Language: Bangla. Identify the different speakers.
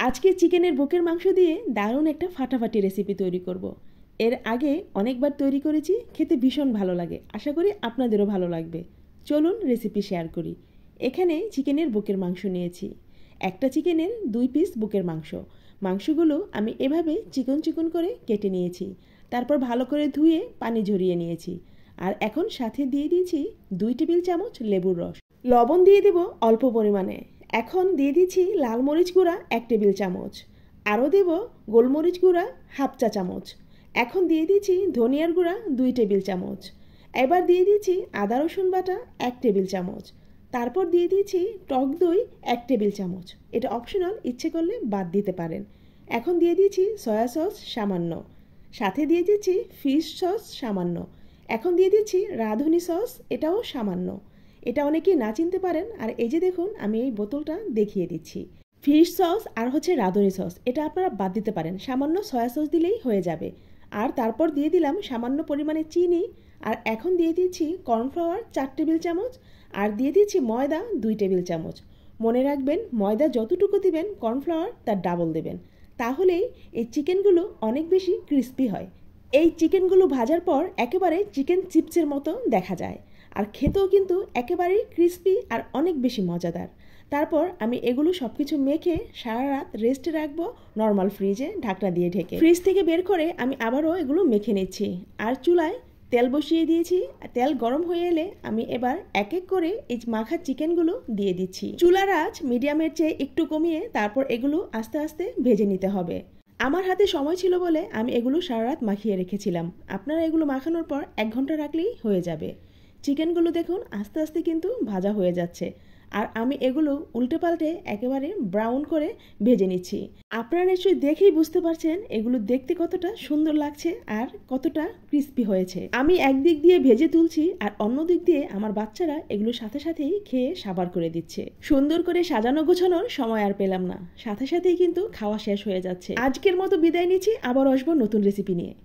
Speaker 1: আজকে চিকেনের বুকের মাংস দিয়ে দারুণ একটা ফাটাফাটি রেসিপি তৈরি করব। এর আগে অনেকবার তৈরি করেছি, খেতে ভীষণ ভালো লাগে। আশা করি আপনাদেরও ভালো লাগবে। চলুন রেসিপি শেয়ার করি। এখানে চিকেনের বুকের মাংস নিয়েছি। একটা চিকেনের 2 পিস বুকের মাংস। মাংসগুলো আমি এভাবে চিকন চিকন করে কেটে নিয়েছি। তারপর ভালো করে ধুয়ে পানি ঝরিয়ে নিয়েছি। আর এখন সাথে দিয়ে দিয়েছি 2 টেবিল চামচ লেবুর রস। লবণ দিয়ে দেব অল্প পরিমাণে। এখন দিয়ে দিচ্ছি লাল মরিচ গুঁড়া 1 টেবিল চামচ, আরও দেব গোলমরিচ গুঁড়া হাফ চা চামচ। এখন দিয়ে দিচ্ছি ধনিয়ার গুঁড়া 2 টেবিল চামচ। এবার দিয়ে দিচ্ছি আদা রসুন বাটা 1 টেবিল চামচ। তারপর দিয়ে দিচ্ছি টক দই 1 টেবিল চামচ। এটা অপশনাল, ইচ্ছে করলে বাদ দিতে পারেন। এখন দিয়ে দিচ্ছি সয়া সস সামান্য, সাথে দিয়ে দিচ্ছি ফিশ সস সামান্য। এখন দিয়ে দিচ্ছি রাঁধুনি সস, এটাও সামান্য। এটা অনেকেই না চিনতে পারেন, আর এই যে দেখুন আমি এই বোতলটা দেখিয়ে দিচ্ছি। ফিশ সস আর হচ্ছে রাঁধুনি সস, এটা আপনারা বাদ দিতে পারেন, সামান্য সয়া সস দিলেই হয়ে যাবে। আর তারপর দিয়ে দিলাম সামান্য পরিমাণে চিনি। আর এখন দিয়ে দিচ্ছি কর্নফ্লাওয়ার 4 টেবিল চামচ, আর দিয়ে দিচ্ছি ময়দা 2 টেবিল চামচ। মনে রাখবেন, ময়দা যতটুকু দিবেন কর্নফ্লাওয়ার তার ডাবল দেবেন, তাহলেই এই চিকেনগুলো অনেক বেশি ক্রিস্পি হয়। এই চিকেনগুলো ভাজার পর একেবারে চিকেন চিপসের মতো দেখা যায়, আর খেতেও কিন্তু একেবারেই ক্রিস্পি আর অনেক বেশি মজাদার। তারপর আমি এগুলো সব কিছু মেখে সারা রাত রেস্টে রাখবো নর্মাল ফ্রিজে ঢাকনা দিয়ে ঢেকে। ফ্রিজ থেকে বের করে আমি আবারও এগুলো মেখে নিচ্ছি। আর চুলায় তেল বসিয়ে দিয়েছি। তেল গরম হয়ে এলে আমি এবার এক এক করে এই মাখা চিকেনগুলো দিয়ে দিচ্ছি। চুলার আঁচ মিডিয়ামের চেয়ে একটু কমিয়ে তারপর এগুলো আস্তে আস্তে ভেজে নিতে হবে। আমার হাতে সময় ছিল বলে আমি এগুলো সারা রাত মাখিয়ে রেখেছিলাম। আপনারা এগুলো মাখানোর পর 1 ঘন্টা রাখলেই হয়ে যাবে। চিকেনগুলো দেখুন আস্তে আস্তে কিন্তু ভাজা হয়ে যাচ্ছে, আর আমি এগুলো উল্টে পাল্টে একেবারে ব্রাউন করে ভেজে নিচ্ছি। আপনারা নিশ্চয়ই দেখেই বুঝতে পারছেন এগুলো দেখতে কতটা সুন্দর লাগছে আর কতটা ক্রিস্পি হয়েছে। আমি একদিক দিয়ে ভেজে তুলছি, আর অন্য দিক দিয়ে আমার বাচ্চারা এগুলো সাথে সাথেই খেয়ে সাবার করে দিচ্ছে। সুন্দর করে সাজানো গোছানোর সময় আর পেলাম না, সাথে সাথেই কিন্তু খাওয়া শেষ হয়ে যাচ্ছে। আজকের মতো বিদায় নিচ্ছি, আবার আসবো নতুন রেসিপি নিয়ে।